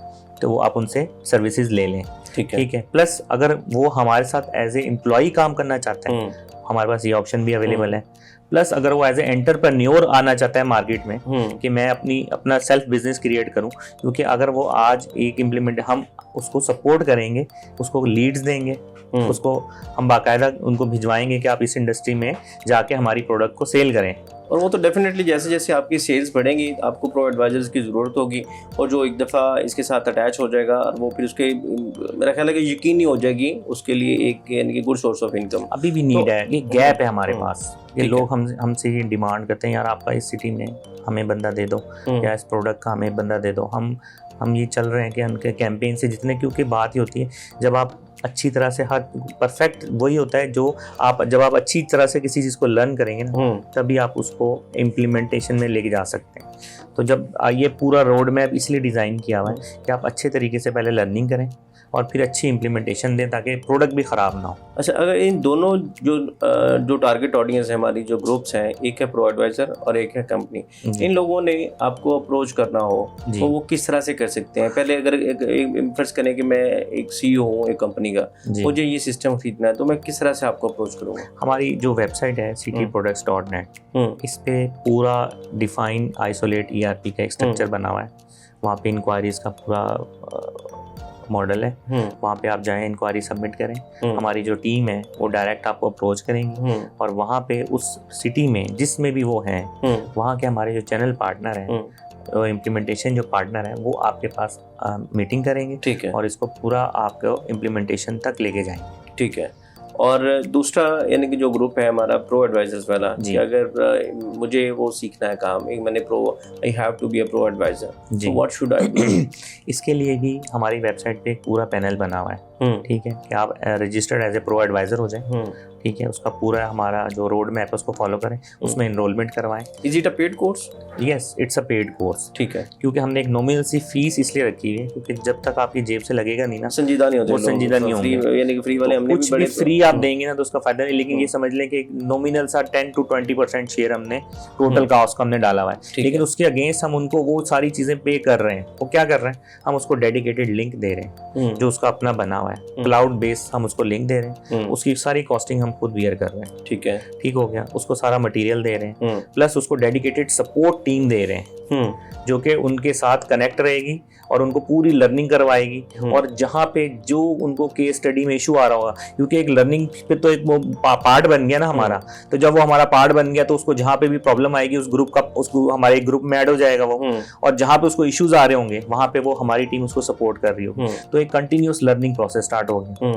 Speaker 3: तो आप उनसे सर्विसेज ले लें। ठीक है। प्लस अगर वो हमारे साथ एज ए एम्प्लॉय काम करना चाहता है, हमारे पास ये ऑप्शन भी अवेलेबल है। प्लस अगर वो एज ए एंटरप्रेन्योर आना चाहता है मार्केट में कि मैं अपना सेल्फ बिजनेस क्रिएट करूं, क्योंकि अगर वो आज एक इम्प्लीमेंट, हम उसको सपोर्ट करेंगे, उसको लीड्स देंगे, उसको हम बाकायदा उनको भिजवाएंगे कि आप इस इंडस्ट्री में जाके हमारी प्रोडक्ट को सेल करें।
Speaker 1: और वो तो डेफिनेटली जैसे जैसे आपकी सेल्स बढ़ेंगी आपको प्रो एडवाइजर्स की ज़रूरत होगी, और जो एक दफ़ा इसके साथ अटैच हो जाएगा और वो फिर उसके मेरा ख्याल है कि यकीनी हो जाएगी उसके लिए एक यानी कि गुड सोर्स ऑफ इनकम।
Speaker 3: अभी भी नीड है, ये गैप है हमारे पास, ये लोग हमसे ये डिमांड करते हैं, यार आपका इस सिटी में हमें बंदा दे दो या इस प्रोडक्ट का हमें बंदा दे दो। हम ये चल रहे हैं कि उनके कैंपेन से जितने, क्योंकि बात ही होती है जब आप अच्छी तरह से, हर परफेक्ट वही होता है जो आप जब आप अच्छी तरह से किसी चीज़ को लर्न करेंगे ना, तभी आप उसको इम्प्लीमेंटेशन में लेके जा सकते हैं। तो जब ये पूरा रोड मैप इसलिए डिज़ाइन किया हुआ है कि आप अच्छे तरीके से पहले लर्निंग करें और फिर अच्छी इम्प्लीमेंटेशन दें ताकि प्रोडक्ट भी ख़राब ना हो।
Speaker 1: अच्छा, अगर इन दोनों जो टारगेट ऑडियंस है हमारी, जो ग्रुप्स हैं, एक है प्रो एडवाइज़र और एक है कंपनी, इन लोगों ने आपको अप्रोच करना हो तो वो किस तरह से कर सकते हैं? पहले अगर फर्ज करें कि मैं एक CEO हूँ एक कंपनी का, मुझे ये सिस्टम खरीदना है, तो मैं किस तरह से आपको अप्रोच करूँगा?
Speaker 3: हमारी जो वेबसाइट है cityproducts.net, इस पे पूरा डिफाइन आइसोलेट ERP का एक स्ट्रक्चर बना हुआ है। वहाँ पे इंक्वायरीज का पूरा मॉडल है, वहाँ पे आप जाएं, इंक्वायरी सबमिट करें, हमारी जो टीम है वो डायरेक्ट आपको अप्रोच करेंगी और वहाँ पे उस सिटी में जिसमें भी वो हैं, वहाँ के हमारे जो चैनल पार्टनर हैं, इम्प्लीमेंटेशन जो पार्टनर है वो आपके पास मीटिंग करेंगे।
Speaker 1: ठीक है।
Speaker 3: और इसको पूरा आपको इम्प्लीमेंटेशन तक लेके जाएंगे।
Speaker 1: ठीक है। और दूसरा यानी कि जो ग्रुप है हमारा प्रो एडवाइजर्स वाला, कि अगर मुझे वो सीखना है काम, एक मैंने I have to be a pro advisor, so what should I do?
Speaker 3: इसके लिए भी हमारी वेबसाइट पे एक पूरा पैनल बना हुआ है। ठीक है, कि आप registered as a pro advisor हो जाएं। ठीक है, उसका पूरा हमारा जो रोड मैप है उसको फॉलो करें, उसमें एनरोलमेंट करवाएं।
Speaker 1: Is it a paid course?
Speaker 3: Yes, it's a paid course.
Speaker 1: ठीक है।
Speaker 3: क्योंकि हमने एक नॉमिनल सी फीस इसलिए रखी है क्योंकि जब तक आपकी जेब से लगेगा नहीं ना,
Speaker 1: संजीदा नहीं होते,
Speaker 3: वो संजीदा नहीं होंगे।
Speaker 1: यानी कि फ्री वाले हमने
Speaker 3: कुछ भी फ्री आप देंगे ना तो उसका फायदा नहीं, लेकिन ये समझ लें कि नॉमिनल सा 10 to 20% शेयर हमने टोटल कॉस्ट का हमने डाला हुआ है, लेकिन उसके अगेंस्ट हम उनको वो सारी चीजें पे कर रहे हैं। वो क्या कर रहे हैं, हम उसको डेडिकेटेड लिंक दे रहे हैं जो उसका अपना बना हुआ है।
Speaker 2: हुआ है, क्लाउड बेस हम उसको लिंक दे रहे हैं, उसकी सारी कॉस्टिंग हम खुद बियर कर रहे हैं।
Speaker 1: ठीक है,
Speaker 2: ठीक हो गया, उसको सारा मटेरियल दे रहे हैं, प्लस उसको डेडिकेटेड सपोर्ट टीम दे रहे हैं जो कि उनके साथ कनेक्ट रहेगी और उनको पूरी लर्निंग करवाएगी। और जहाँ पे जो उनको केस स्टडी में इशू आ रहा होगा, क्योंकि एक लर्निंग पे तो एक वो पार्ट बन गया ना हमारा, तो जब वो हमारा पार्ट बन गया तो उसको जहाँ पे भी प्रॉब्लम आएगी उस ग्रुप का, उसको हमारे एक ग्रुप में ऐड हो जाएगा वो, और जहाँ पे उसको इश्यूज आ रहे होंगे वहाँ पे वो हमारी टीम उसको सपोर्ट कर रही होगी। तो एक कंटिन्यूस लर्निंग प्रोसेस स्टार्ट हो गया।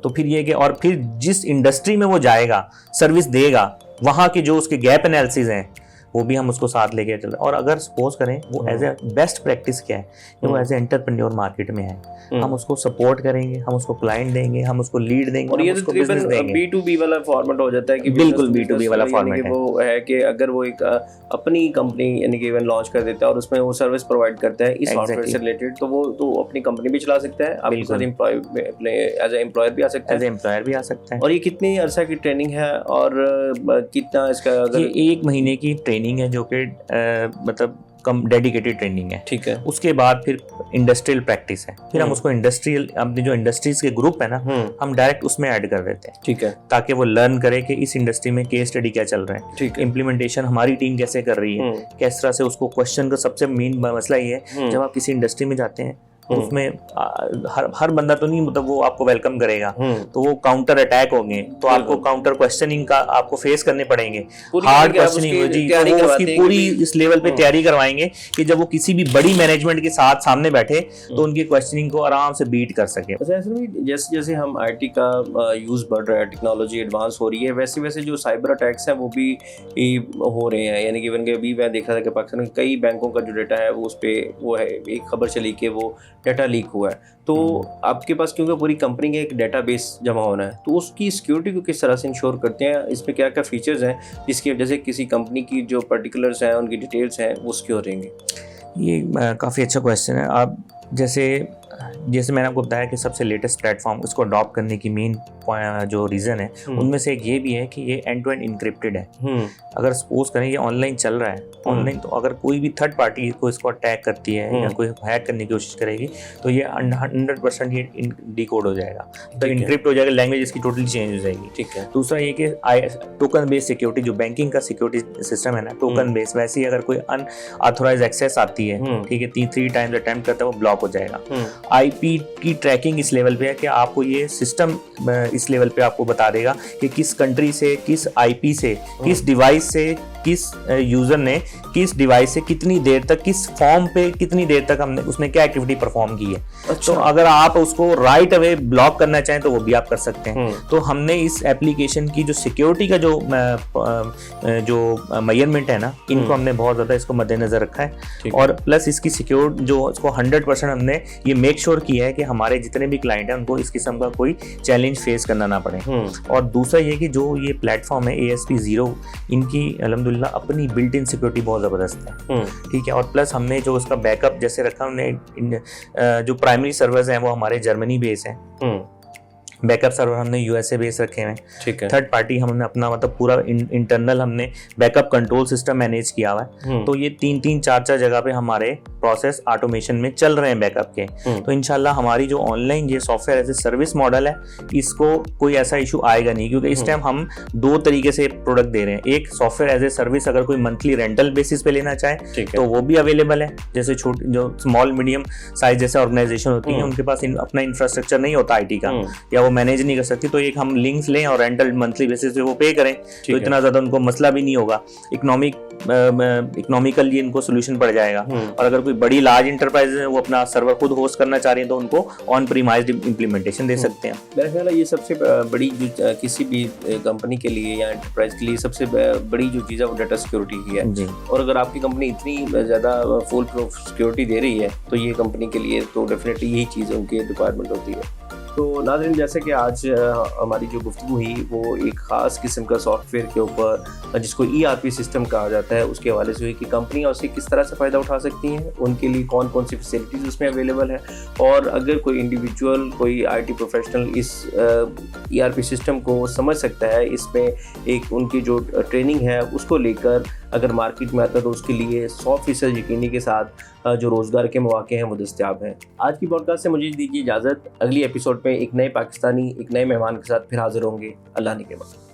Speaker 2: तो फिर ये कि और फिर जिस इंडस्ट्री में वो जाएगा, सर्विस देगा, वहाँ के जो उसके गैप एनालिसिस हैं वो भी हम उसको साथ लेके चल रहे हैं। और अगर सपोज करें वो एज ए बेस्ट प्रैक्टिस क्या है कि वो एज ए एंटरप्रेन्योर मार्केट में है, हम उसको सपोर्ट करेंगे, हम उसको क्लाइंट देंगे, हम उसको लीड देंगे,
Speaker 1: और ये तो तकरीबन B2B वाला फॉर्मेट हो जाता है कि
Speaker 2: बिल्कुल B2B वाला फॉर्मेट है।
Speaker 1: वो है कि अगर वो एक अपनी कंपनी यानी कि इवन लॉन्च कर देता है और उसमें वो सर्विस प्रोवाइड करता है इस सॉफ्टवेयर से रिलेटेड, तो वो तो अपनी कंपनी भी चला सकता है, आप एज ए एम्प्लॉयर भी आ सकता है,
Speaker 2: एज ए एम्प्लॉयर भी आ सकता है।
Speaker 1: और ये कितनी अर्सा की ट्रेनिंग है और कितना इसका? अगर
Speaker 2: ये 1 महीने की ट्रेनिंग है जो कि मतलब कम डेडिकेटेड ट्रेनिंग है।
Speaker 1: ठीक है,
Speaker 2: उसके बाद फिर इंडस्ट्रियल प्रैक्टिस है, फिर हम उसको इंडस्ट्रियल, अपने जो इंडस्ट्रीज के ग्रुप है ना, हम डायरेक्ट उसमें ऐड कर देते हैं।
Speaker 1: ठीक है,
Speaker 2: ताकि वो लर्न करे कि इस इंडस्ट्री में केस स्टडी क्या चल रहा है,
Speaker 1: ठीक है,
Speaker 2: इम्प्लीमेंटेशन हमारी टीम कैसे कर रही है, किस तरह से उसको क्वेश्चन का सबसे मेन मसला ये है, जब आप किसी इंडस्ट्री में जाते हैं तो उसमें हर बंदा तो नहीं मतलब वो आपको वेलकम करेगा, तो वो काउंटर अटैक होंगे, तो आपको काउंटर क्वेश्चनिंग का आपको फेस करने पड़ेंगे, हार्ड क्वेश्चनिंग हो जी, तो वो उसकी पूरी इस लेवल पे तैयारी करवाएंगे कि जब वो किसी भी बड़ी मैनेजमेंट के साथ सामने बैठे तो उनकी क्वेश्चनिंग को आराम से बीट कर सके।
Speaker 1: जैसे जैसे हम IT का यूज बढ़ रहा है, टेक्नोलॉजी एडवांस हो रही है, वैसे वैसे जो साइबर अटैक्स हैं वो भी हो रहे हैं। यानी कि इवन के अभी मैं देख रहा था कि पाकिस्तान के कई बैंकों का जो डाटा है वो उस पर वो है, एक खबर चली कि वो डाटा लीक हुआ है। तो आपके पास क्योंकि पूरी कंपनी का एक डेटाबेस जमा होना है, तो उसकी सिक्योरिटी को किस तरह से इंश्योर करते हैं? इसमें क्या क्या फीचर्स हैं जिसकी वजह से किसी कंपनी की जो पर्टिकुलर्स हैं, उनकी डिटेल्स हैं, वो सिक्योर रहेंगे?
Speaker 2: ये काफ़ी अच्छा क्वेश्चन है। आप जैसे मैंने आपको बताया कि सबसे लेटेस्ट प्लेटफॉर्म उसको अडॉप्ट करने की मेन जो रीज़न है उनमें से एक ये भी है कि ये एंड टू एंड इनक्रिप्टेड है। अगर सपोज करें ये ऑनलाइन चल रहा है ऑनलाइन, तो अगर कोई भी थर्ड पार्टी को इसको अटैक करती है या कोई हैक करने की कोशिश करेगी तो ये 100% ये डिकोड हो जाएगा, तो इनक्रिप्ट हो जाएगा, लैंग्वेज इसकी टोटली चेंज हो जाएगी।
Speaker 1: ठीक है।
Speaker 2: दूसरा ये कि टोकन बेस्ड सिक्योरिटी, जो बैंकिंग का सिक्योरिटी सिस्टम है ना, टोकन बेस्ड, वैसे ही अगर कोई अनऑथोराइज्ड एक्सेस आती है, ठीक है, 3 टाइम्स अटेम्प्ट करता है वो ब्लॉक हो जाएगा। IP की ट्रैकिंग इस लेवल पे है कि आपको ये सिस्टम इस लेवल पे आपको बता देगा कि किस कंट्री से, किस IP से, किस डिवाइस से, किस यूजर ने किस डिवाइस से कितनी देर तक, किस फॉर्म पे कितनी देर तक हमने उसने क्या एक्टिविटी परफॉर्म की है।
Speaker 1: अच्छा।
Speaker 2: तो अगर आप उसको राइट अवे ब्लॉक करना चाहें तो वो भी आप कर सकते हैं। तो हमने इस एप्लीकेशन की जो सिक्योरिटी का जो मेजरमेंट है ना, इनको हमने बहुत ज़्यादा इसको मद्देनजर रखा है, और प्लस इसकी सिक्योर जो इसको 100% हमने ये मेक श्योर किया है कि हमारे जितने भी क्लाइंट हैं उनको इस किस्म का कोई चैलेंज फेस करना ना पड़े। और दूसरा ये कि जो ये प्लेटफॉर्म है ASP0, इनकी अल्हम्दुलिल्लाह अपनी बिल्ट इन सिक्योरिटी बहुत ज़बरदस्त है। ठीक है। और प्लस हमने जो उसका बैकअप जैसे रखा, हमने जो प्राइमरी सर्वर्स हैं वो हमारे जर्मनी बेस हैं, बैकअप सर्वर हमने USA बेस रखे हुए हैं।
Speaker 1: ठीक है।
Speaker 2: थर्ड पार्टी हमने अपना मतलब पूरा इंटरनल हमने बैकअप कंट्रोल सिस्टम मैनेज किया हुआ है। तो ये 3-3, 4-4 जगह पे हमारे प्रोसेस ऑटोमेशन में चल रहे हैं बैकअप के। तो इंशाल्लाह हमारी जो ऑनलाइन ये software as a service model है, इसको कोई ऐसा इशू आएगा नहीं, क्योंकि इस टाइम हम 2 तरीके से प्रोडक्ट दे रहे हैं। एक सॉफ्टवेयर एज ए सर्विस, अगर कोई मंथली रेंटल बेसिस पे लेना चाहे तो वो भी अवेलेबल है। जैसे जो स्मॉल मीडियम साइज जैसे ऑर्गेनाइजेशन होती है, उनके पास अपना इंफ्रास्ट्रक्चर नहीं होता IT का, या मैनेज नहीं कर सकती, तो एक हम लिंक्स लें और रेंटल मंथली बेसिस पे वो पे करें, तो इतना ज्यादा उनको मसला भी नहीं होगा, इकोनॉमिकल ये इनको सोल्यूशन पड़ जाएगा। और अगर कोई बड़ी लार्ज इंटरप्राइज है वो अपना सर्वर खुद होस्ट करना चाह रही है तो उनको ऑन प्रीमाइज्ड इंप्लीमेंटेशन दे सकते हैं।
Speaker 1: मेरा ख्याल है ये सबसे बड़ी जो किसी भी कंपनी के लिए या एंटरप्राइज के लिए सबसे बड़ी जो चीज़ है वो डाटा सिक्योरिटी ही है। और अगर आपकी कंपनी इतनी ज़्यादा फुल प्रूफ सिक्योरिटी दे रही है तो ये कंपनी के लिए तो डेफिनेटली यही चीज़ उनकी रिक्वायरमेंट होती है। तो नाज़रीन, जैसे कि आज हमारी जो गुफ्तगू हुई वो एक ख़ास किस्म का सॉफ्टवेयर के ऊपर जिसको ERP सिस्टम कहा जाता है उसके हवाले से हुई कि कंपनियाँ उससे किस तरह से फ़ायदा उठा सकती हैं, उनके लिए कौन कौन सी फैसिलिटीज़ उसमें अवेलेबल है, और अगर कोई इंडिविजुअल, कोई IT प्रोफेशनल इस ERP सिस्टम को समझ सकता है, इसमें एक उनकी जो ट्रेनिंग है उसको लेकर अगर मार्केट में आता है तो उसके लिए 100% यकीनी के साथ जो रोज़गार के मौके हैं वो दस्तयाब हैं। आज की पॉडकास्ट से मुझे दीजिए इजाज़त। अगली एपिसोड में एक नए पाकिस्तानी, एक नए मेहमान के साथ फिर हाजिर होंगे। अल्लाह ने के बाद।